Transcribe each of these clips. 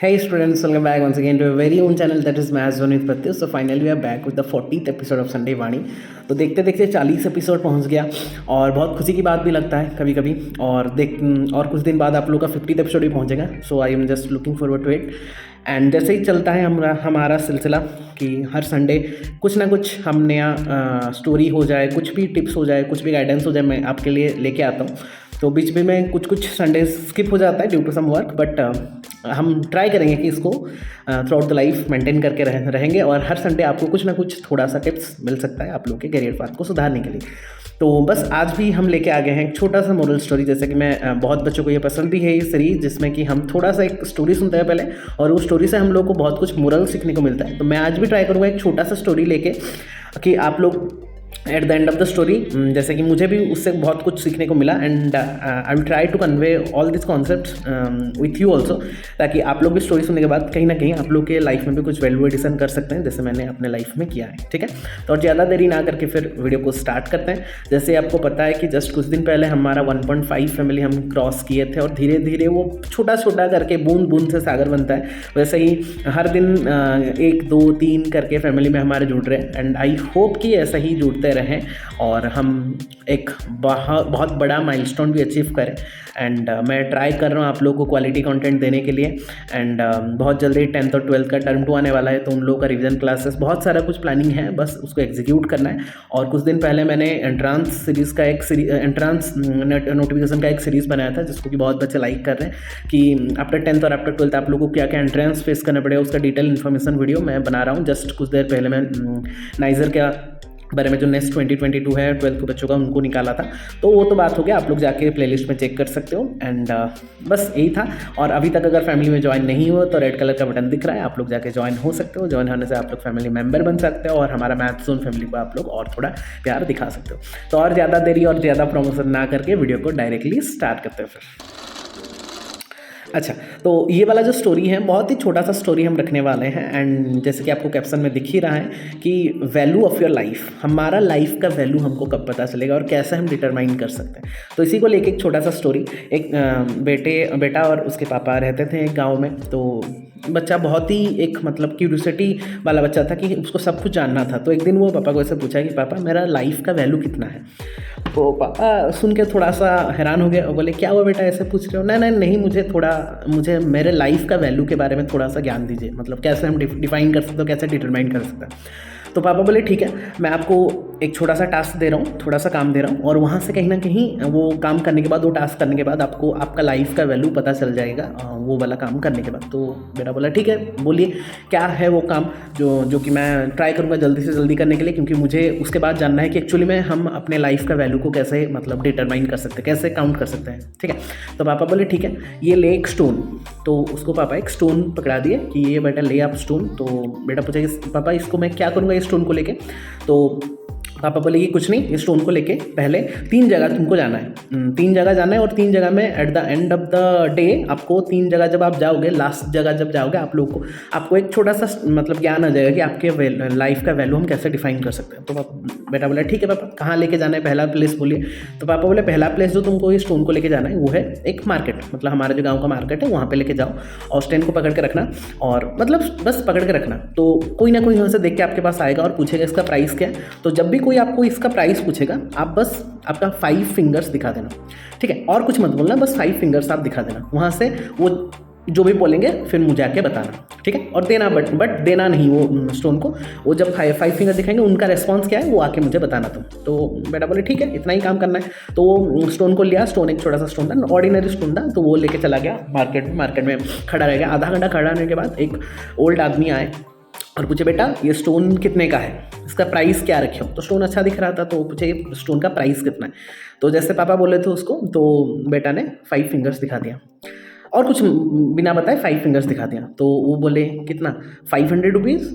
Hey students, welcome back once again to a very own channel that is Maths Zone with Pratyush. So finally we are back with the 40th episode of Sunday वाणी। तो देखते देखते 40 episode पहुंच गया और बहुत खुशी की बात भी लगता है कभी कभी। और कुछ दिन बाद आप लोग का 50th एपिसोड भी पहुंचेगा। So I am just looking forward to it. And जैसे ही चलता है हमारा सिलसिला कि हर संडे कुछ ना कुछ हम नया स्टोरी हो जाए, कुछ भी टिप्स हो जाए, कुछ भी गाइडेंस हो जाए, मैं आपके लिए लेके आता हूँ। तो बीच में कुछ संडे स्किप हो जाता है due to some work, but हम ट्राई करेंगे कि इसको throughout the life maintain करके रहेंगे और हर संडे आपको कुछ ना कुछ थोड़ा सा टिप्स मिल सकता है आप लोग के करियर पाथ को सुधारने के लिए। तो बस आज भी हम लेके आ गए हैं एक छोटा सा मोरल स्टोरी। जैसे कि मैं बहुत बच्चों को ये पसंद भी है ये सीरीज, जिसमें कि हम थोड़ा सा एक स्टोरी सुनते हैं पहले और उस स्टोरी से हम लोग को बहुत कुछ मोरल सीखने को मिलता है। तो मैं आज भी ट्राई करूँगा एक छोटा सा स्टोरी लेके कि आप लोग at the end of the story, जैसे कि मुझे भी उससे बहुत कुछ सीखने को मिला, and I will try to convey all this concept with you also, ताकि आप लोग भी स्टोरी सुनने के बाद कहीं ना कहीं आप लोग के लाइफ में भी कुछ वैल्यू एडिशन कर सकते हैं, जैसे मैंने अपने लाइफ में किया है। ठीक है, तो और ज़्यादा देरी ना करके फिर वीडियो को स्टार्ट करते हैं। जैसे आपको पता है कि जस्ट कुछ दिन पहले हमारा 1.5 फैमिली हम क्रॉस किए थे और धीरे धीरे वो छोटा छोटा करके बूंद बूंद से सागर बनता है, वैसे ही हर दिन 1 2 3 करके फैमिली में हमारे जुड़ रहे हैं। एंड आई होप कि ऐसा ही जुड़ते रहें और हम एक बहुत बड़ा माइलस्टोन भी अचीव करें। एंड मैं ट्राई कर रहा हूँ आप लोगों को क्वालिटी कंटेंट देने के लिए। एंड बहुत जल्दी 10th और 12th का टर्म 2 आने वाला है, तो उन लोगों का रिवीजन क्लासेस, बहुत सारा कुछ प्लानिंग है, बस उसको एग्जीक्यूट करना है। और कुछ दिन पहले मैंने एंट्रांस सीरीज़ का एंट्रांस नोटिफिकेशन का एक सीरीज़ बनाया था, जिसको कि बहुत बच्चे लाइक कर रहे हैं कि आफ्टर 10th और आफ्टर 12th आप लोगों को क्या क्या एंट्रेंस फेस करना पड़ेगा, उसका डिटेल इन्फॉर्मेशन वीडियो मैं बना रहा हूँ। जस्ट कुछ देर पहले मैं नाइजर का बारे में जो नेक्स्ट 2022 है 12th के बच्चों का, उनको निकाला था। तो वो तो बात हो गया, आप लोग जाके प्लेलिस्ट में चेक कर सकते हो। एंड बस यही था। और अभी तक अगर फैमिली में ज्वाइन नहीं हो तो रेड कलर का बटन दिख रहा है, आप लोग जाके ज्वाइन हो सकते हो। ज्वाइन होने से आप लोग फैमिली मेंबर बन सकते हो और हमारा मैथ्स जोन फैमिली को आप लोग और थोड़ा प्यार दिखा सकते हो। तो और ज़्यादा देरी और ज़्यादा प्रमोशन ना करके वीडियो को डायरेक्टली स्टार्ट करते हो फिर। अच्छा, तो ये वाला जो स्टोरी है बहुत ही छोटा सा स्टोरी हम रखने वाले हैं। एंड जैसे कि आपको कैप्शन में दिख ही रहा है कि वैल्यू ऑफ योर लाइफ, हमारा लाइफ का वैल्यू हमको कब पता चलेगा और कैसे हम डिटरमाइन कर सकते हैं। तो इसी को लेके एक छोटा सा स्टोरी। एक बेटा और उसके पापा रहते थे एक गाँव में। तो बच्चा बहुत ही एक मतलब क्यूरियोसिटी वाला बच्चा था कि उसको सब कुछ जानना था। तो एक दिन वो पापा को ऐसे पूछा कि पापा मेरा लाइफ का वैल्यू कितना है। तो पापा सुन के थोड़ा सा हैरान हो गया और बोले क्या हुआ बेटा, ऐसे पूछ रहे हो? नहीं, मुझे मेरे लाइफ का वैल्यू के बारे में थोड़ा सा ज्ञान दीजिए, मतलब कैसे हम डिफाइन कर सकते हो, कैसे डिटरमाइन कर सकते हैं। तो पापा बोले ठीक है, मैं आपको एक छोटा सा टास्क दे रहा हूँ, थोड़ा सा काम दे रहा हूँ, और वहाँ से कहीं ना कहीं वो काम करने के बाद, वो टास्क करने के बाद आपको आपका लाइफ का वैल्यू पता चल जाएगा वो वाला काम करने के बाद। तो बेटा बोला ठीक है, बोलिए क्या है वो काम जो कि मैं ट्राई करूँगा जल्दी से जल्दी करने के लिए, क्योंकि मुझे उसके बाद जानना है कि एक्चुअली में हम अपने लाइफ का वैल्यू को कैसे मतलब डिटरमाइन कर सकते हैं, कैसे काउंट कर सकते हैं। ठीक है, तो पापा बोले ठीक है, ये ले एक स्टोन। तो उसको पापा एक स्टोन पकड़ा दिए कि ये बेटा ले आप स्टोन। तो बेटा पूछा कि पापा इसको मैं क्या करूँगा इस स्टोन को लेके? तो पापा बोले कि कुछ नहीं, इस स्टोन को लेके पहले 3 जगह तुमको जाना है, 3 जगह जाना है। और 3 जगह में at the end of the day आपको 3 जगह जब आप जाओगे, लास्ट जगह जब जाओगे, आपको एक छोटा सा मतलब ज्ञान आ जाएगा कि आपके लाइफ का वैल्यू हम कैसे डिफाइन कर सकते हैं। तो बेटा बोला ठीक है पापा, कहाँ लेके जाना है, पहला प्लेस बोलिए। तो पापा बोले पहला प्लेस जो तुमको इस स्टोन को लेके जाना है वो है एक मार्केट, मतलब हमारे जो गाँव का मार्केट है वहाँ पे लेके जाओ और स्टैंड को पकड़ के रखना, और मतलब बस पकड़ के रखना। तो कोई ना कोई यहाँ से देख के आपके पास आएगा और पूछेगा इसका प्राइस क्या है। तो जब भी कोई आपको इसका प्राइस पूछेगा, आप बस आपका 5 फिंगर्स दिखा देना। ठीक है, और कुछ मत बोलना, बस 5 फिंगर्स आप दिखा देना। वहाँ से वो जो भी बोलेंगे फिर मुझे आके बताना। ठीक है, और देना बट देना नहीं वो स्टोन को। वो जब 5 फिंगर दिखाएंगे, उनका रेस्पॉन्स क्या है वो आके मुझे बताना तुम। तो बेटा बोले ठीक है, इतना ही काम करना है। तो वो स्टोन को लिया, स्टोन एक छोटा सा स्टोन था, ऑर्डिनरी स्टोन था। तो वो लेके चला गया मार्केट में खड़ा रह गया। आधा घंटा खड़ा रहने के बाद एक ओल्ड आदमी आए और पूछे बेटा ये स्टोन कितने का है, इसका प्राइस क्या रखे हो? तो स्टोन अच्छा दिख रहा था, तो पूछे स्टोन का प्राइस कितना है। तो जैसे पापा बोले थे उसको, तो बेटा ने 5 फिंगर्स दिखा दिया और कुछ बिना बताए 5 फिंगर्स दिखा दिया। तो वो बोले कितना, 500 रुपीज़?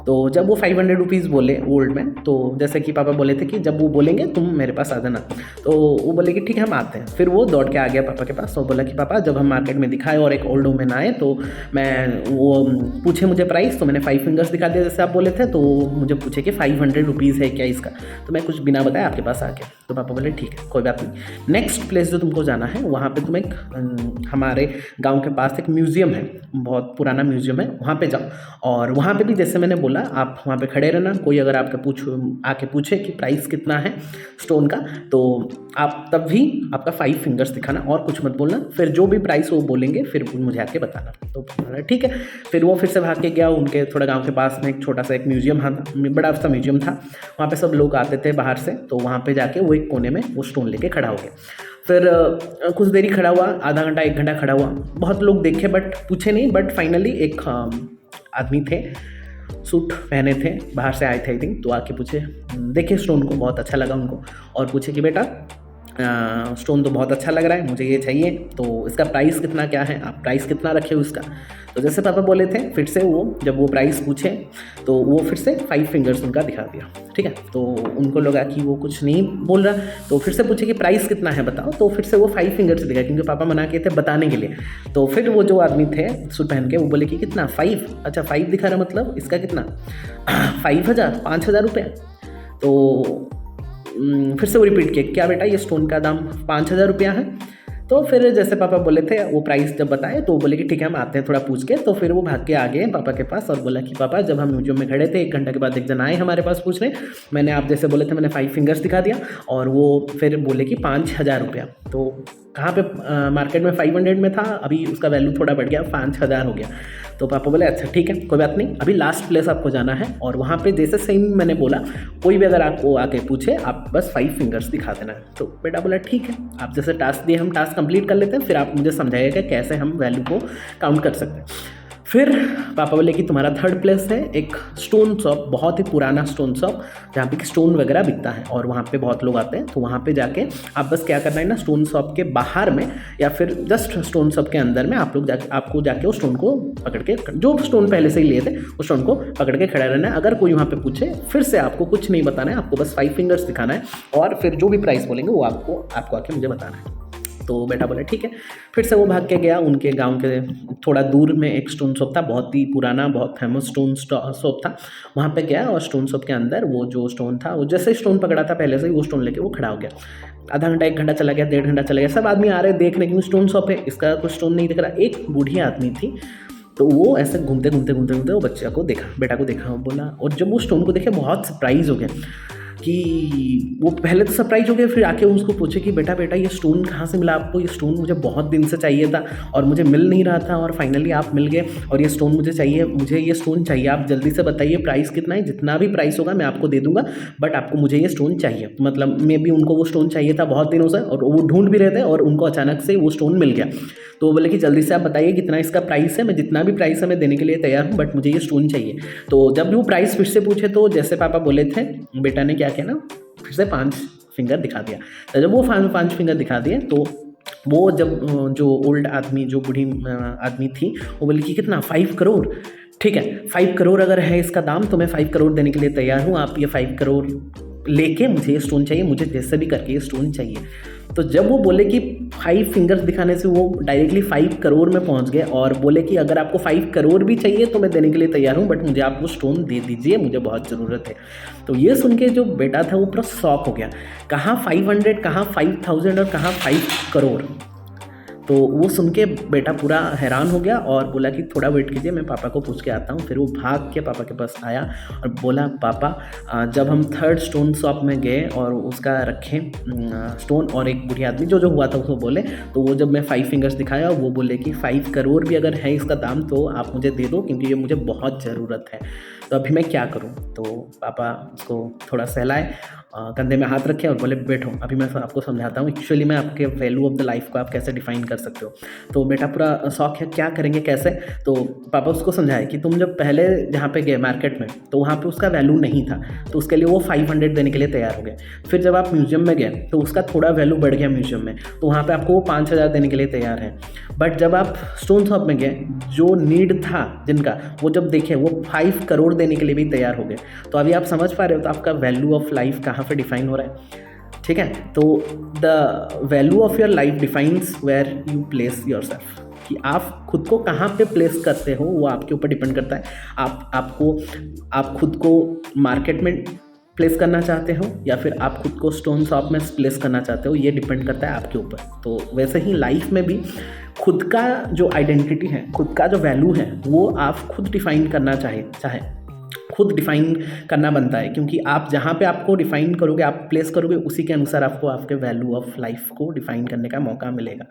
तो जब वो 500 रुपीज़ बोले ओल्ड मैन, तो जैसे कि पापा बोले थे कि जब वो बोलेंगे तुम मेरे पास आ जाना, तो वो बोले कि ठीक है हम आते हैं। फिर वो दौड़ के आ गया पापा के पास और बोला कि पापा जब हम मार्केट में दिखाए और एक ओल्ड वुमेन आए तो मैं वो पूछे मुझे प्राइस, तो मैंने 5 फिंगर्स दिखा दिया जैसे आप बोले थे, तो मुझे पूछे कि 500 रुपीज़ है क्या इसका, तो मैं कुछ बिना बताए आपके पास आ गया। तो पापा बोले ठीक है कोई बात नहीं, नेक्स्ट प्लेस जो तुमको जाना है वहाँ पे तुम एक हमारे गांव के पास एक म्यूज़ियम है, बहुत पुराना म्यूज़ियम है, वहाँ पे जाओ। और वहाँ पे भी जैसे मैंने बोला आप वहाँ पे खड़े रहना, कोई अगर आपके आके पूछे कि प्राइस कितना है स्टोन का, तो आप तब भी आपका 5 फिंगर्स दिखाना और कुछ मत बोलना। फिर जो भी प्राइस वो बोलेंगे फिर मुझे आके बताना। तो बोला ठीक है। फिर वो फिर से भाग के गया, उनके थोड़ा गाँव के पास में एक छोटा सा एक म्यूज़ियम था, बड़ा सा म्यूज़ियम था, वहाँ पे सब लोग आते थे बाहर से, तो वहाँ पे जाके वो एक कोने में वो स्टोन लेके खड़ा हो गया। फिर कुछ देरी खड़ा हुआ, आधा घंटा 1 घंटा खड़ा हुआ, बहुत लोग देखे बट पूछे नहीं। बट फाइनली एक आदमी थे, सूट पहने थे, बाहर से आए थे आई थिंक, तो आके पूछे, देखे स्टोन को, बहुत अच्छा लगा उनको और पूछे कि बेटा स्टोन तो बहुत अच्छा लग रहा है, मुझे ये चाहिए, तो इसका प्राइस कितना क्या है, आप प्राइस कितना रखे हो इसका। तो जैसे पापा बोले थे, फिर से वो जब वो प्राइस पूछे तो वो फिर से 5 फिंगर्स उनका दिखा दिया। ठीक है, तो उनको लगा कि वो कुछ नहीं बोल रहा, तो फिर से पूछे कि प्राइस कितना है बताओ, तो फिर से वो 5 फिंगर्स दिखा, क्योंकि पापा मना किए थे बताने के लिए। तो फिर वो जो आदमी थे सूट पहन के, वो बोले कि कितना 5, अच्छा 5 दिखा रहा, मतलब इसका कितना 5000 5000 रुपये। तो फिर से वो रिपीट किया, क्या बेटा ये स्टोन का दाम 5000 रुपया है। तो फिर जैसे पापा बोले थे वो प्राइस जब बताए तो बोले कि ठीक है हम आते हैं थोड़ा पूछ के। तो फिर वो भाग के आ गए पापा के पास और बोला कि पापा जब हम म्यूजियम में खड़े थे 1 घंटे के बाद एक जन आए हमारे पास पूछने, मैंने आप जैसे बोले थे मैंने 5 फिंगर्स दिखा दिया और वो फिर बोले कि 5000 रुपया। तो कहाँ पे मार्केट में 500 में था, अभी उसका वैल्यू थोड़ा बढ़ गया 5000 हो गया। तो पापा बोले अच्छा ठीक है कोई बात नहीं, अभी लास्ट प्लेस आपको जाना है और वहाँ पे जैसे सेम मैंने बोला कोई भी अगर आपको आके पूछे आप बस 5 फिंगर्स दिखा देना। तो बेटा बोला ठीक है, आप जैसे टास्क दिए हम टास्क कंप्लीट कर लेते हैं, फिर आप मुझे समझाइएगा कैसे हम वैल्यू को काउंट कर सकते हैं। फिर पापा बोले कि तुम्हारा 3rd प्लेस है एक स्टोन शॉप, बहुत ही पुराना स्टोन शॉप जहाँ पे स्टोन वगैरह बिकता है और वहाँ पे बहुत लोग आते हैं। तो वहाँ पे जाके आप बस क्या करना है ना, स्टोन शॉप के बाहर में या फिर जस्ट स्टोन शॉप के अंदर में आप लोग आपको जाके उस स्टोन को पकड़ के, जो स्टोन पहले से ही लिए थे उस स्टोन को पकड़ के खड़ा रहना है। अगर कोई वहाँ पे पूछे फिर से आपको कुछ नहीं बताना है, आपको बस 5 फिंगर्स दिखाना है और फिर जो भी प्राइस बोलेंगे वो आपको आके मुझे बताना है। तो बेटा बोला ठीक है। फिर से वो भाग के गया, उनके गांव के थोड़ा दूर में एक स्टोन शॉप था, बहुत ही पुराना बहुत फेमस स्टोन शॉप था। वहाँ पे गया और स्टोन शॉप के अंदर वो जो स्टोन था, वो जैसे स्टोन पकड़ा था पहले से ही वो स्टोन लेके वो खड़ा हो गया। आधा घंटा 1 घंटा चला गया, 1.5 घंटा चला गया, सब आदमी आ रहे देखने की स्टोन शॉप है, इसका कुछ स्टोन नहीं दिख रहा। एक बूढ़ी आदमी थी, तो वो ऐसे घूमते घूमते वो बच्चा को देखा, बेटा को देखा, बोला, और जब वो स्टोन को देखे बहुत सरप्राइज हो गया कि वो पहले तो सरप्राइज हो गया, फिर आके उसको पूछे कि बेटा ये स्टोन कहाँ से मिला आपको, ये स्टोन मुझे बहुत दिन से चाहिए था और मुझे मिल नहीं रहा था और फाइनली आप मिल गए और ये स्टोन मुझे चाहिए, मुझे ये स्टोन चाहिए, आप जल्दी से बताइए प्राइस कितना है, जितना भी प्राइस होगा मैं आपको दे दूंगा, बट आपको मुझे ये स्टोन चाहिए। मतलब मे भी उनको वो स्टोन चाहिए था बहुत दिनों से और वो ढूंढ भी रहे थे और उनको अचानक से वो स्टोन मिल गया। तो वो बोले कि जल्दी से आप बताइए कितना इसका प्राइस है, मैं जितना भी प्राइस है मैं देने के लिए तैयार हूँ, बट मुझे ये स्टोन चाहिए। तो जब वो प्राइस फिर से पूछे तो जैसे पापा बोले थे, बेटा ने क्या किया ना, फिर से 5 फिंगर दिखा दिया। तो जब वो 5 फिंगर दिखा दिए तो वो जब जो ओल्ड आदमी, जो बूढ़ी आदमी थी, वो बोली कि कितना 5 करोड़। ठीक है, 5 करोड़ अगर है इसका दाम तो मैं 5 करोड़ देने के लिए तैयार हूँ, आप ये 5 करोड़ लेके मुझे ये स्टोन चाहिए, मुझे जैसे भी करके ये स्टोन चाहिए। तो जब वो बोले कि 5 फिंगर्स दिखाने से वो डायरेक्टली 5 करोड़ में पहुंच गए और बोले कि अगर आपको 5 करोड़ भी चाहिए तो मैं देने के लिए तैयार हूं, बट मुझे आप वो स्टोन दे दीजिए, मुझे बहुत ज़रूरत है। तो ये सुन के जो बेटा था वो पूरा शॉक हो गया, कहाँ 500, कहाँ 5000 और कहाँ 5 करोड़। तो वो सुन के बेटा पूरा हैरान हो गया और बोला कि थोड़ा वेट कीजिए, मैं पापा को पूछ के आता हूँ। फिर वो भाग के पापा के पास आया और बोला, पापा जब हम 3rd स्टोन शॉप में गए और उसका रखे स्टोन और एक बूढ़ी आदमी जो हुआ था उसको बोले, तो वो जब मैं 5 फिंगर्स दिखाया वो बोले कि 5 करोड़ भी अगर है इसका दाम तो आप मुझे दे दो, क्योंकि ये मुझे बहुत ज़रूरत है। तो अभी मैं क्या करूँ। तो पापा उसको थोड़ा सहलाए कंधे में हाथ रखे और बोले बैठो अभी मैं आपको समझाता हूँ एक्चुअली मैं आपके वैल्यू ऑफ द लाइफ को आप कैसे डिफाइन कर सकते हो। तो बेटा पूरा शौक है क्या करेंगे कैसे, तो पापा उसको समझाए कि तुम जब पहले जहाँ पे गए मार्केट में तो वहाँ पे उसका वैल्यू नहीं था, तो उसके लिए वो 500 देने के लिए तैयार हो गए। फिर जब आप म्यूजियम में गए तो उसका थोड़ा वैल्यू बढ़ गया म्यूजियम में, तो वहाँ पे आपको वो 5000 देने के लिए तैयार है। बट जब आप स्टोन शॉप में गए जो नीड था जिनका, वो जब देखे वो 5 करोड़ देने के लिए भी तैयार हो गए। तो अभी आप समझ पा रहे हो तो आपका वैल्यू ऑफ लाइफ कहाँ पे डिफाइन हो रहा है। ठीक है, तो the value of your life defines where you place yourself, कि आप खुद को कहाँ पे प्लेस करते हो वो आपके ऊपर डिपेंड करता है। आप खुद को मार्केट में प्लेस करना चाहते हो या फिर आप खुद को स्टोन शॉप में प्लेस करना चाहते हो, ये डिपेंड करता है आपके ऊपर। तो वैसे ही लाइफ में भी खुद का जो आइडेंटिटी है, खुद का जो वैल्यू है वो आप खुद डिफाइन करना चाहे खुद डिफाइन करना बनता है, क्योंकि आप जहाँ पे आपको डिफाइन करोगे, आप प्लेस करोगे, उसी के अनुसार आपको आपके वैल्यू ऑफ लाइफ को डिफाइन करने का मौका मिलेगा।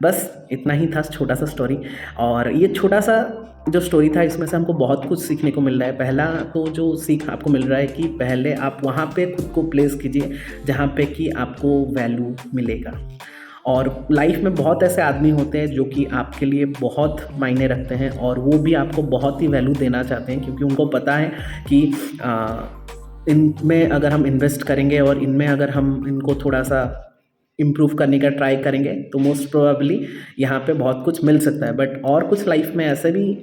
बस इतना ही था छोटा सा स्टोरी, और ये छोटा सा जो स्टोरी था इसमें से हमको बहुत कुछ सीखने को मिल रहा है। पहला तो जो सीख आपको मिल रहा है कि पहले आप वहाँ पे खुद को प्लेस कीजिए जहाँ पे कि आपको वैल्यू मिलेगा। और लाइफ में बहुत ऐसे आदमी होते हैं जो कि आपके लिए बहुत मायने रखते हैं और वो भी आपको बहुत ही वैल्यू देना चाहते हैं, क्योंकि उनको पता है कि इनमें अगर हम इन्वेस्ट करेंगे और इनमें अगर हम इनको थोड़ा सा इम्प्रूव करने का ट्राई करेंगे तो मोस्ट प्रोबेबली यहाँ पे बहुत कुछ मिल सकता है। बट और कुछ लाइफ में ऐसे भी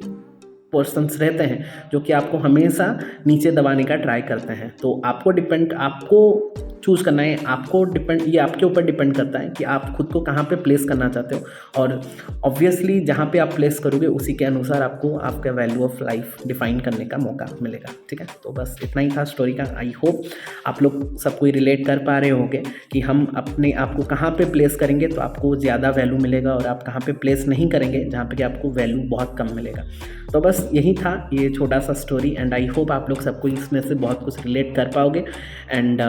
पर्सन्स रहते हैं जो कि आपको हमेशा नीचे दबाने का ट्राई करते हैं। तो आपको चूज़ करना है, ये आपके ऊपर डिपेंड करता है कि आप खुद को कहाँ पे प्लेस करना चाहते हो, और ऑब्वियसली जहाँ पे आप प्लेस करोगे उसी के अनुसार आपको आपका वैल्यू ऑफ लाइफ डिफाइन करने का मौका मिलेगा। ठीक है, तो बस इतना ही था स्टोरी का। आई होप आप लोग सब कोई रिलेट कर पा रहे होंगे कि हम अपने आप को कहाँ पे प्लेस करेंगे तो आपको ज़्यादा वैल्यू मिलेगा, और आप कहाँ पे प्लेस नहीं करेंगे जहाँ पे कि आपको वैल्यू बहुत कम मिलेगा। तो बस यही था ये छोटा सा स्टोरी, एंड आई होप आप लोग सबको इसमें से बहुत कुछ रिलेट कर पाओगे। एंड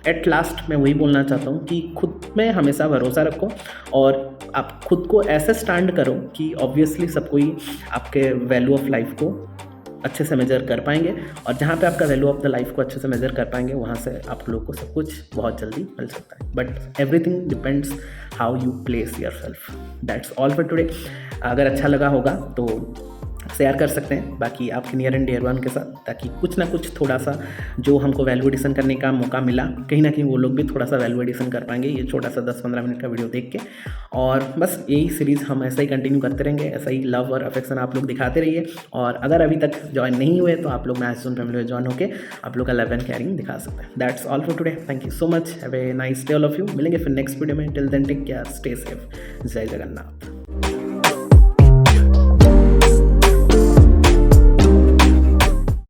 एट लास्ट मैं वही बोलना चाहता हूँ कि खुद में हमेशा भरोसा रखो और आप खुद को ऐसे स्टैंड करो कि ऑब्वियसली सब कोई आपके वैल्यू ऑफ लाइफ को अच्छे से मेजर कर पाएंगे, और जहाँ पे आपका वैल्यू ऑफ द लाइफ को अच्छे से मेजर कर पाएंगे वहाँ से आप लोगों को सब कुछ बहुत जल्दी मिल सकता है। But everything depends how you place your self. That's all for today. अगर अच्छा लगा होगा तो शेयर कर सकते हैं बाकी आपके नियर एंड डियर वन के साथ, ताकि कुछ ना कुछ थोड़ा सा जो हमको वैल्यू एडिशन करने का मौका मिला, कहीं ना कहीं वो लोग भी थोड़ा सा वैल्यू एडिशन कर पाएंगे ये छोटा सा 10-15 मिनट का वीडियो देख के। और बस यही सीरीज़ हम ऐसा ही कंटिन्यू करते रहेंगे, ऐसा ही लव और अफेक्शन आप लोग दिखाते रहिए। और अगर अभी तक ज्वाइन नहीं हुए तो आप लोग मैच जोन फैमिली में ज्वाइन होकर आप लोग का लव एंड केयरिंग दिखा सकते हैं। That's all for today. Thank you so much. Have a nice day all of you. मिलेंगे फिर नेक्स्ट वीडियो में। Till then take care, stay safe. जय जगन्नाथ।